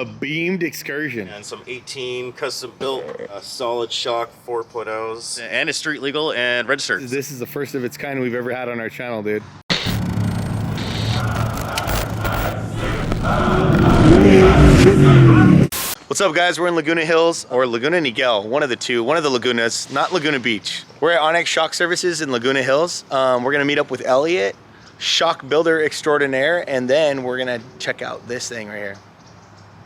A beamed Excursion. And some 18 custom built solid shock 4.0s. And it's street legal and registered. This is the first of its kind we've ever had on our channel, dude. What's up, guys? We're in Laguna Hills, or Laguna Niguel, one of the two, one of the Lagunas, not Laguna Beach. We're at Onyx Shock Services in Laguna Hills. We're gonna meet up with Elliot, shock builder extraordinaire, and then we're gonna check out this thing right here.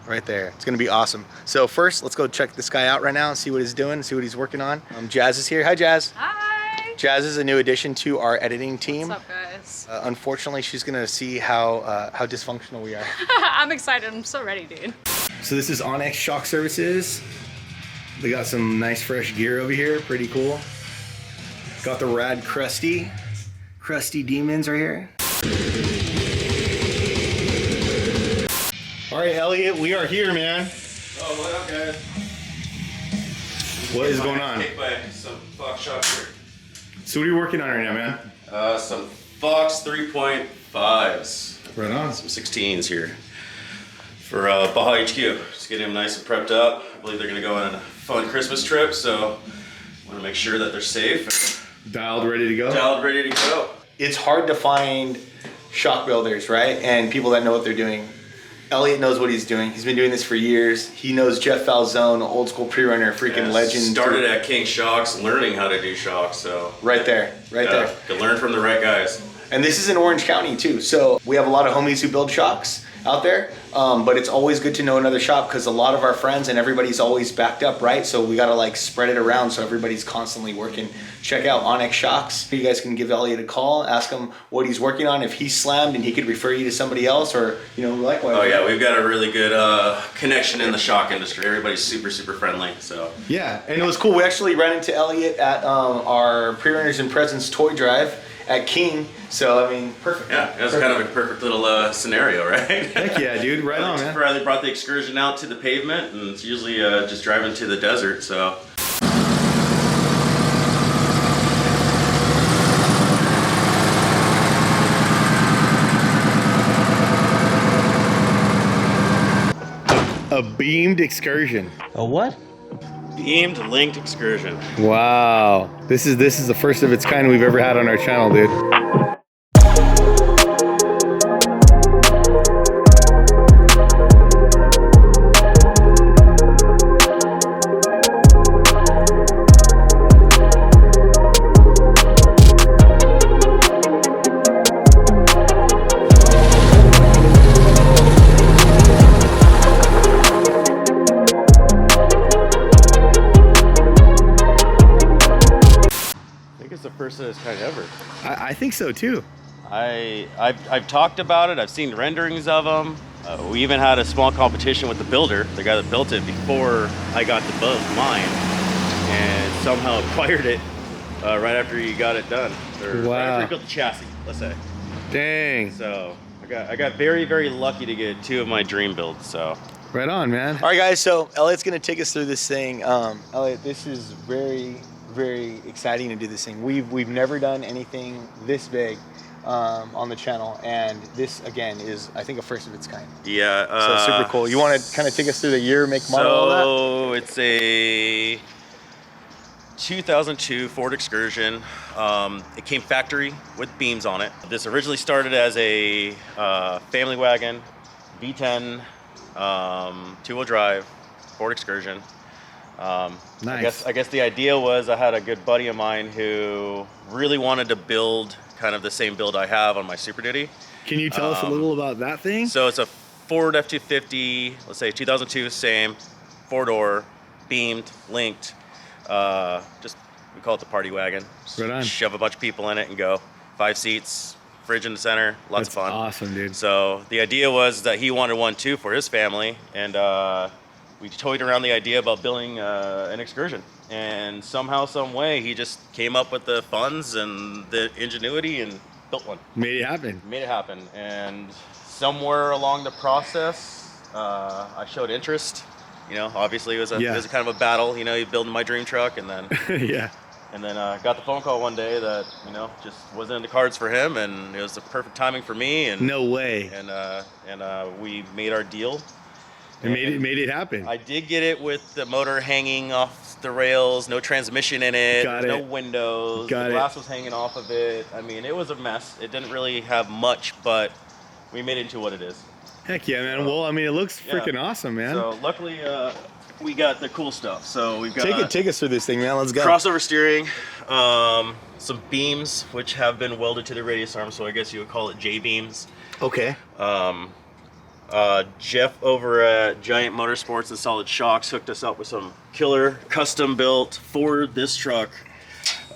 Right there. It's gonna be awesome. So first, let's go check this guy out right now and see what he's doing, see what he's working on. Jazz is here. Hi, Jazz. Hi. Jazz is a new addition to our editing team. What's up, guys? Unfortunately, she's gonna see how dysfunctional we are. I'm excited. I'm so ready, dude. So this is Onyx Shock Services. They got some nice fresh gear over here. Pretty cool. Got the rad crusty demons right here. All right, Elliot, we are here, man. Oh, what up, guys? What is going on? Hit by some Fox shock here. So what are you working on right now, man? Some Fox 3.5s. Right on. Some 16s here for Baja HQ. Just getting them nice and prepped up. I believe they're gonna go on a fun Christmas trip, so want to make sure that they're safe. Dialed, ready to go? Dialed, ready to go. It's hard to find shock builders, right? And people that know what they're doing. Elliot knows what he's doing. He's been doing this for years. He knows Jeff Falzone, old school pre-runner, freaking legend. Started at King Shocks, learning how to do shocks, so. Right there, right there. To learn from the right guys. And this is in Orange County too. So we have a lot of homies who build shocks out there, but it's always good to know another shop because a lot of our friends and everybody's always backed up, right? So we gotta like spread it around so everybody's constantly working. Check out Onyx Shocks. You guys can give Elliot a call, ask him what he's working on, if he's slammed and he could refer you to somebody else, or likewise. Oh yeah, we've got a really good connection in the shock industry. Everybody's super friendly, so. Yeah, and it was cool. We actually ran into Elliot at our Pre-Runners and Presents toy drive at King. So, I mean, perfect. Yeah, it was kind of a perfect little scenario, right? Heck yeah, dude. Right on, man. They brought the Excursion out to the pavement, and it's usually just driving to the desert, so. A beamed Excursion. A what? Beamed linked Excursion. Wow. This is the first of its kind we've ever had on our channel, dude. First of its kind ever. I think so too. I've talked about it. I've seen renderings of them. We even had a small competition with the builder, the guy that built it before I got to build mine, and somehow acquired it right after he got it done. Or wow. Right after he built the chassis, let's say. Dang. So I got very lucky to get two of my dream builds. So. Right on, man. All right, guys. So Elliot's gonna take us through this thing. Elliot, this is very exciting to do this thing. We've never done anything this big on the channel, and this again is, I think, a first of its kind. Yeah. So super cool. You want to kind of take us through the year, make, model, all that? So it's a 2002 Ford Excursion. It came factory with beams on it. This originally started as a family wagon, V10, two-wheel drive Ford Excursion. Nice. I guess the idea was I had a good buddy of mine who really wanted to build kind of the same build I have on my Super Duty. Can you tell us a little about that thing? So it's a Ford F-250, let's say 2002, same, 4-door, beamed, linked. We call it the party wagon. Right on. Shove a bunch of people in it and go. 5 seats, fridge in the center, lots of fun. Awesome, dude. So the idea was that he wanted one too for his family, and we toyed around the idea about building an Excursion, and somehow, some way, he just came up with the funds and the ingenuity and built one. Made it happen. Made it happen, and somewhere along the process, I showed interest. Obviously it was a kind of a battle. Building my dream truck, and then yeah. And then got the phone call one day that, just wasn't in the cards for him, and it was the perfect timing for me. And no way. And we made our deal. It made it happen. I did get it with the motor hanging off the rails, no transmission in it, no windows, the glass was hanging off of it. I mean, it was a mess. It didn't really have much, but we made it into what it is. Heck yeah, man. Well, I mean, it looks freaking awesome, man. So luckily, we got the cool stuff. So we've got take us through this thing, man. Let's go. Crossover steering, some beams which have been welded to the radius arm, so I guess you would call it J beams. Okay. Jeff over at Giant Motorsports and Solid Shocks hooked us up with some killer custom built for this truck.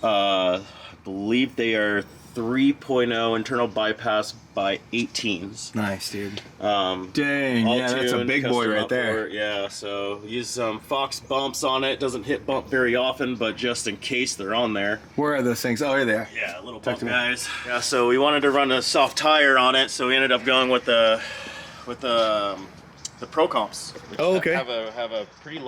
I believe they are 3.0 internal bypass by 18s. Nice, dude. Dang, yeah, that's a big boy right there. Yeah, so use some Fox bumps on it. Doesn't hit bump very often, but just in case they're on there. Where are those things? Oh, they're there. Yeah, little bump guys. Yeah, so we wanted to run a soft tire on it, so we ended up going with the Pro Comps. Which have a pretty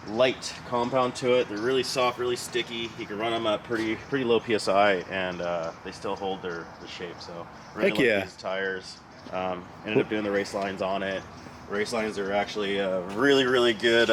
light compound to it. They're really soft, really sticky. You can run them at pretty low PSI, and they still hold the shape. So really like these tires. Ended up doing the race lines on it. Race lines are actually a really good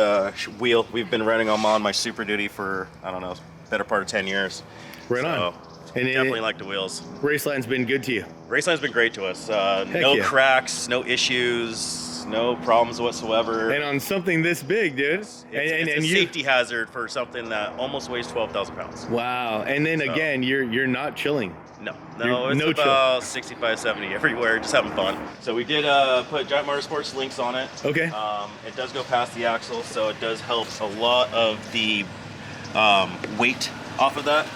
wheel. We've been running them on my Super Duty for, I don't know, better part of 10 years. Right on. And definitely like the wheels. Raceline's been good to you? Raceline's been great to us. No cracks, no issues, no problems whatsoever. And on something this big, dude. It's a safety hazard for something that almost weighs 12,000 pounds. Wow. And then again, you're not chilling. No, it's about 65, 70 everywhere, just having fun. So we did put Giant Motorsports links on it. Okay. It does go past the axle, so it does help a lot of the weight off of that.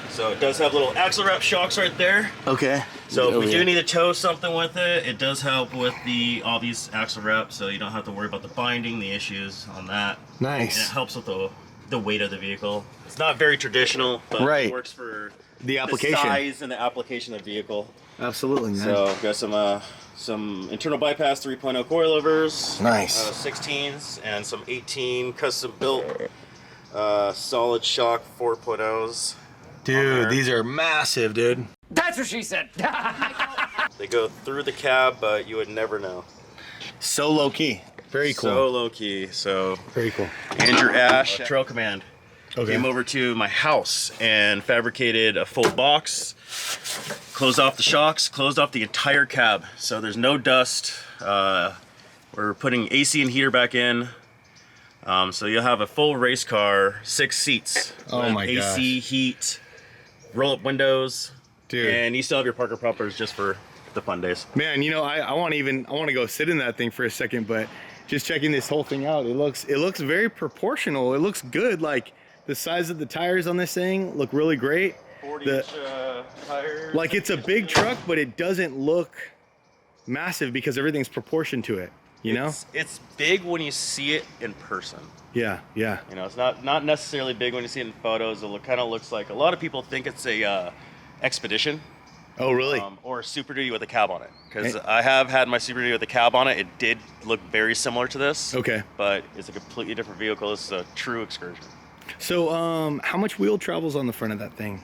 So it does have little axle wrap shocks right there. Okay. So if we do need to tow something with it, it does help with the obvious axle wrap, so you don't have to worry about the binding, the issues on that. Nice. And it helps with the weight of the vehicle. It's not very traditional, but it works for the application, the size and the application of the vehicle. Absolutely, man. So we've got some internal bypass 3.0 coilovers. Nice. 16s and some 18 custom built solid shock 4.0s. Dude, these are massive, dude. That's what she said. They go through the cab, but you would never know. So low key. Very cool. So low key. So very cool. Andrew Ash, Trail Command, came over to my house and fabricated a full box, closed off the shocks, closed off the entire cab. So there's no dust. We're putting AC and heater back in. So you'll have a full race car, 6 seats. Oh my gosh. AC, heat, roll-up windows, dude, and you still have your Parker pumpers just for the fun days. Man, you know, I want to go sit in that thing for a second, but just checking this whole thing out, it looks very proportional. It looks good. Like the size of the tires on this thing look really great. 40-inch tires. Like it's a big truck, but it doesn't look massive because everything's proportioned to it. You know, it's big when you see it in person. Yeah. You know, it's not necessarily big when you see it in photos. It kind of looks like, a lot of people think it's a Expedition. Oh, really? Or a Super Duty with a cab on it. Because I have had my Super Duty with a cab on it. It did look very similar to this. Okay. But it's a completely different vehicle. It's a true Excursion. So, how much wheel travel's on the front of that thing?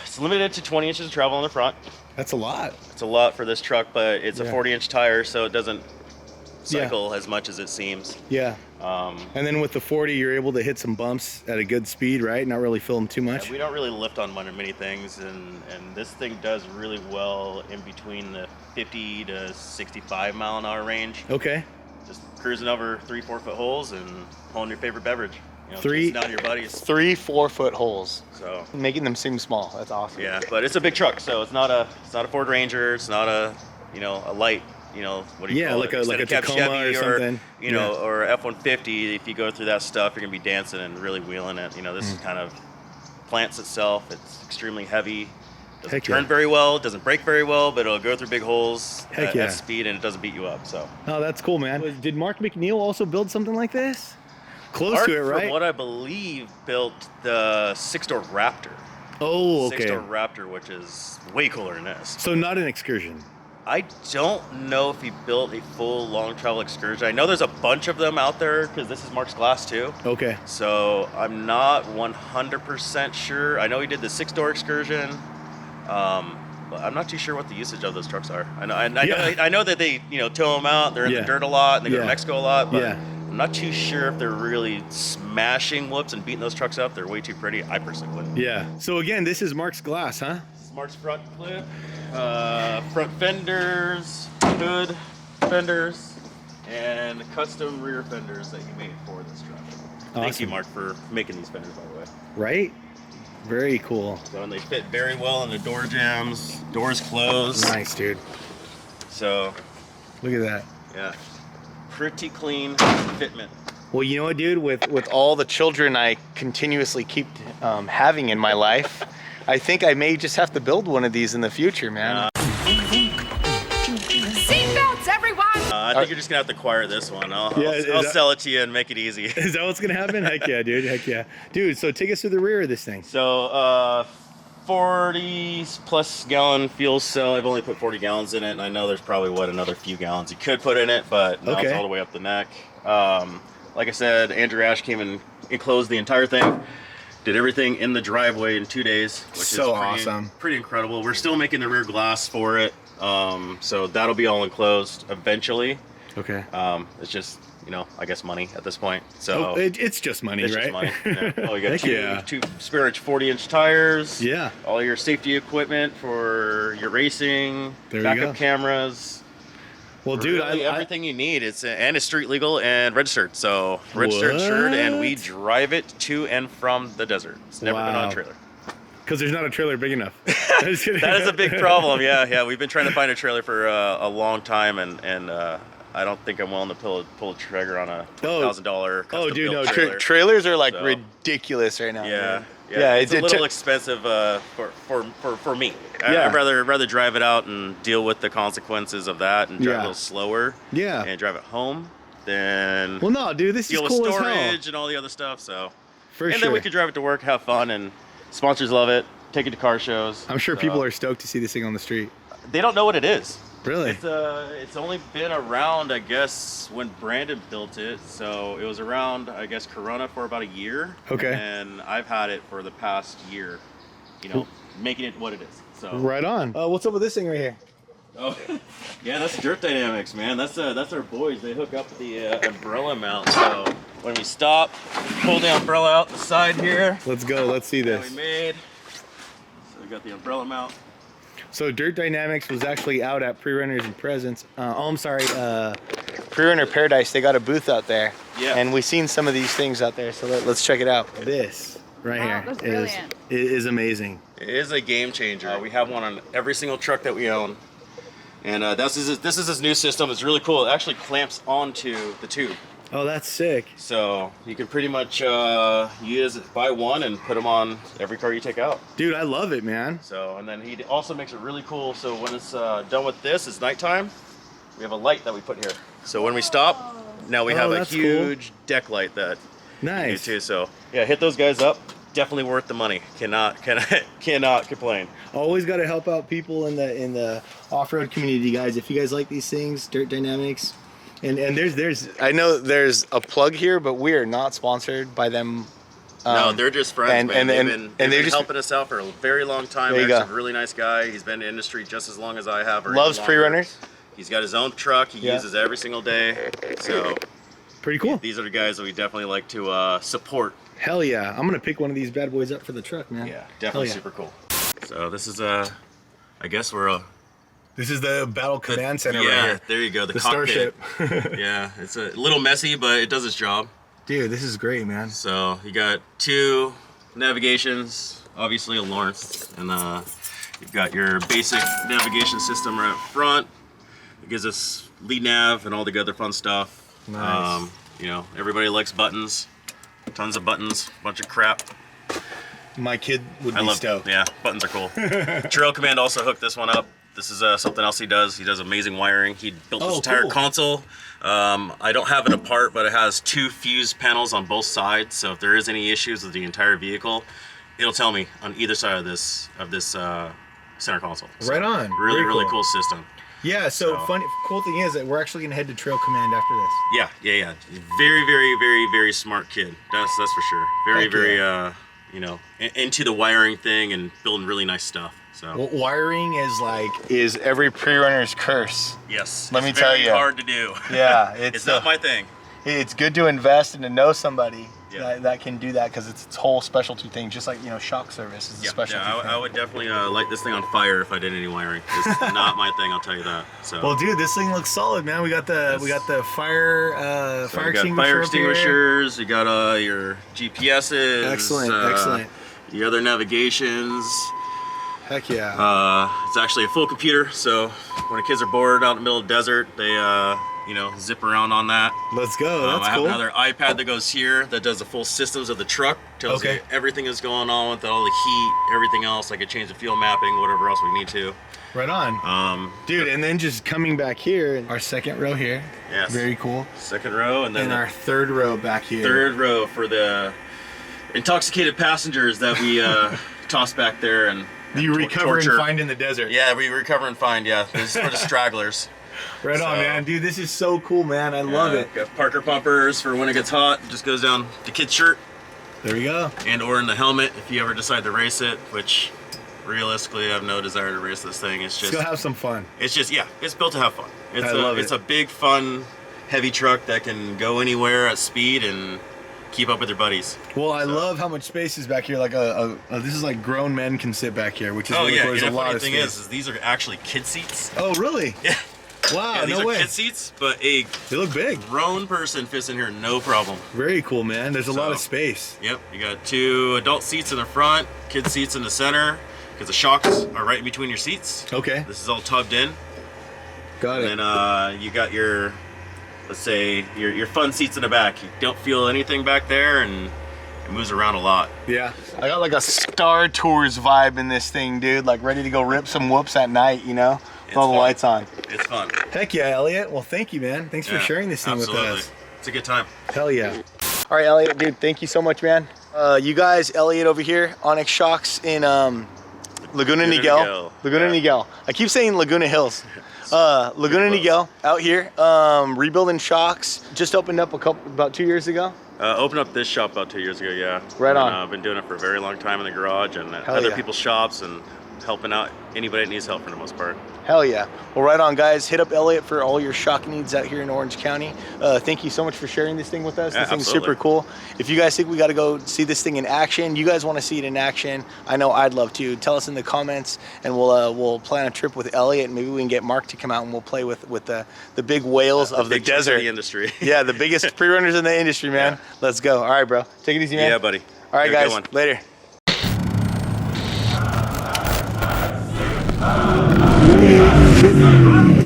It's limited to 20 inches of travel on the front. That's a lot. It's a lot for this truck, but it's a 40-inch tire, so it doesn't cycle as much as it seems. Yeah. And then with the 40, you're able to hit some bumps at a good speed, right? Not really feel them too much. Yeah, we don't really lift on many things, and this thing does really well in between the 50 to 65 mile an hour range. Okay. Just cruising over 3-4 foot holes and pulling your favorite beverage. You know, 3 down your buddies. 3-4 foot holes. So making them seem small. That's awesome. Yeah, but it's a big truck, so it's not a Ford Ranger. It's not a a light. What do you call it? like a Tacoma Chevy or something. Or F-150. If you go through that stuff, you're gonna be dancing and really wheeling it. This is kind of plants itself. It's extremely heavy. Doesn't turn very well. Doesn't brake very well, but it'll go through big holes at speed, and it doesn't beat you up. So. Oh, that's cool, man. Did Mark McNeil also build something like this? Close Mark, to it, right? From what I believe, built the 6-door Raptor. Oh, okay. 6-door Raptor, which is way cooler than this. So not an Excursion. I don't know if he built a full long travel Excursion. I know there's a bunch of them out there because this is Mark's glass too. Okay. So I'm not 100% sure. I know he did the 6-door Excursion, but but I'm not too sure what the usage of those trucks are. I know, Yeah. I know that they, tow them out. They're in Yeah. the dirt a lot, and they go to Yeah. Mexico a lot. But Yeah. I'm not too sure if they're really smashing whoops and beating those trucks up. They're way too pretty. I personally wouldn't. Yeah. So again, this is Mark's glass, huh? Smart's front clip, front fenders, hood fenders, and custom rear fenders that he made for this truck. Thank you, Awesome. Mark, for making these fenders, by the way. Right? Very cool. So, and they fit very well in the door jambs. Doors closed. Nice, dude. So, Look at that. yeah, pretty clean fitment. Well, you know what, dude? With all the children I continuously keep having in my life, I think I may just have to build one of these in the future, man. Seatbelts, everyone! I think you're just gonna have to acquire this one. I'll that- sell it to you and make it easy. Is that what's gonna happen? Heck yeah, dude. Heck yeah. Dude, so take us through the rear of this thing. So, 40 plus gallon fuel cell. I've only put 40 gallons in it, and I know there's probably another few gallons you could put in it, but no, Okay. it's all the way up the neck. Like I said, Andrew Ash came and enclosed the entire thing. Did everything in the driveway in 2 days, which So is awesome. pretty incredible. We're still making the rear glass for it, so that'll be all enclosed eventually. Okay. It's just, I guess money at this point. So Oh, it's just money, it's right? just money. Yeah. Oh, you got Heck two yeah. spare inch 40-inch tires. Yeah. All your safety equipment for your racing. There you backup go. cameras. Well, dude, Really I everything you need. And it's street legal and registered. So registered, insured, and we What? drive it to and from the desert. It's never been on Wow. a trailer. because there's not a trailer big enough. That is a big problem. Yeah. We've been trying to find a trailer for a long time, and I don't think I'm willing to pull a trigger on a $1,000 Oh, dude, no. trailer. Trailers are like So- ridiculous right now. Yeah, dude. yeah. It's a it little took- expensive for me. Yeah. I'd rather drive it out and deal with the consequences of that and drive Yeah. a little slower. Yeah. And drive it home than Well, no, dude, this is deal with cool as hell. storage and all the other stuff. So, For and sure. then we could drive it to work, have fun, and sponsors love it. Take it to car shows. I'm sure So, people are stoked to see this thing on the street. They don't know what it is. Really? It's only been around, I guess, when Brandon built it. So it was around, I guess, Corona for about a year. Okay. And I've had it for the past year, making it what it is. So. Right on. What's up with this thing right here? Oh, yeah, that's Dirt Dynamics, man. That's our boys. They hook up the umbrella mount. So when we stop, pull the umbrella out the side here. Let's go. Let's see That this. we made. So we got the umbrella mount. So Dirt Dynamics was actually out at Pre-Runners and Presents. Pre-Runner Paradise. They got a booth out there. Yeah. And we've seen some of these things out there. So let's check it out. This right Wow, here that's is brilliant. is amazing. It is a game changer. We have one on every single truck that we own. And this is this new system. It's really cool. It actually clamps onto the tube. Oh, that's sick. So you can pretty much buy one and put them on every car you take out. Dude, I love it, man. So, and then he also makes it really cool. So when it's done with this, it's nighttime. We have a light that we put here. So when we stop, now we Oh, have a that's cool. huge deck light that you do Nice. too. So yeah, hit those guys up. Definitely worth the money. Cannot complain. Always got to help out people in the off-road community, guys. If you guys like these things, Dirt Dynamics, and there's I know there's a plug here, but we are not sponsored by them. No, they're just friends, man. They've they're been just helping us out for a very long time. There you Eric's go. a really nice guy. He's been in the industry just as long as I have. Or loves even longer. Pre-Runners. He's got his own truck. He Yeah. uses every single day. So Pretty cool. these are the guys that we definitely like to support. Hell yeah! I'm gonna pick one of these bad boys up for the truck, man. Yeah, definitely Hell yeah. super cool. So this is I guess we're This is the Battle Command Center yeah, right here. there you go. The Starship. cockpit. Yeah, it's a little messy, but it does its job. Dude, this is great, man. So you got 2 navigations, obviously a Lawrence, and you've got your basic navigation system right up front. It gives us lead nav and all the other fun stuff. Nice. Everybody likes buttons. Tons of buttons, bunch of crap. My kid would be I love stoked. Yeah, buttons are cool. Trail Command also hooked this one up. This is something else he does. He does amazing wiring. He built this Oh, entire cool. console. I don't have it apart, but it has 2 fuse panels on both sides. So if there is any issues with the entire vehicle, it'll tell me on either side of this center console. So Right on. Really, Very really cool. cool system. Yeah. So So- cool thing is that we're actually gonna head to Trail Command after this. Yeah. Very, very, very, very smart kid. That's for sure. Very, Heck very into the wiring thing and building really nice stuff. So Well, wiring is every pre-runner's curse. yes, Let me it's tell very you. hard to do. Yeah, It's not my thing. It's good to invest and to know somebody Yeah. that can do that because it's its whole specialty thing. Just like shock service is a specialty thing. I would definitely light this thing on fire if I did any wiring. It's not my thing, I'll tell you that. So. Well, dude, this thing looks solid, man. We got the fire So fire we got extinguisher. fire up here. extinguishers. You got your GPSs. Excellent. Your other navigations. Heck yeah. It's actually a full computer, so when the kids are bored out in the middle of the desert, they zip around on that. Let's go. That's I have cool. another iPad that goes here that does the full systems of the truck. Tells Okay. you everything that's going on with all the heat, everything else. I could change the fuel mapping, whatever else we need to. Right on. Dude, and then just coming back here, our second row here. Yes. Very cool. Second row, and then And the our third row back here. third row for the intoxicated passengers that we toss back there and You recover and find in the desert. Yeah, we recover and find. Yeah, this is for the stragglers. Right on, So- man. Dude, this is so cool, man. I love it. Got Parker pumpers for when it gets hot. It just goes down the kid's shirt There we go. and or in the helmet if you ever decide to race it, which realistically I have no desire to race this thing. It's Let's just go have some fun. it's just yeah, it's built to have fun. It's I love it's it. a big fun heavy truck that can go anywhere at speed and keep up with your buddies. Well, I love how much space is back here. Like this is like grown men can sit back here, which is Oh really yeah, cool. There's and a the lot funny of thing space. is these are actually kid seats. Oh, really? Yeah. Wow, Yeah, these no are way. kid seats, but a They look big. grown person fits in here no problem. Very cool, man. There's a lot So- of space. Yep, you got 2 adult seats in the front, kid seats in the center, because the shocks are right in between your seats. Okay, This is all tubbed in. got it. And then you got your, let's say, your fun seats in the back. You don't feel anything back there, and it moves around a lot. Yeah, I got like a Star Tours vibe in this thing, dude. Like ready to go rip some whoops at night, with all the fun. lights on. It's fun. Heck yeah, Elliot. Well, thank you, man. Thanks for Yeah, sharing this thing absolutely. with us. It's a good time. Hell yeah. All right, Elliot, dude, thank you so much, man. You guys, Elliot over here, Onyx Shocks in Laguna Niguel. Laguna Niguel. I keep saying Laguna Hills. Laguna Niguel out here, rebuilding shocks. Just opened up about 2 years ago. Opened up this shop about 2 years ago, yeah. Right on. I've been doing it for a very long time in the garage and at Hell other yeah. people's shops and helping out anybody that needs help for the most part. Hell yeah. Well, right on, guys. Hit up Elliot for all your shock needs out here in Orange County. Thank you so much for sharing this thing with us. Yeah, This thing's absolutely. super cool. If you guys think we got to go see this thing in action, you guys want to see it in action, I know I'd love to. Tell us in the comments, and we'll plan a trip with Elliot. Maybe we can get Mark to come out and we'll play with the big whales of the Big chunk desert. the industry. Yeah, the biggest pre-runners in the industry, man. Yeah. Let's go. All right, bro. Take it easy, man. Yeah, buddy. All right, Have a good guys. one. Later.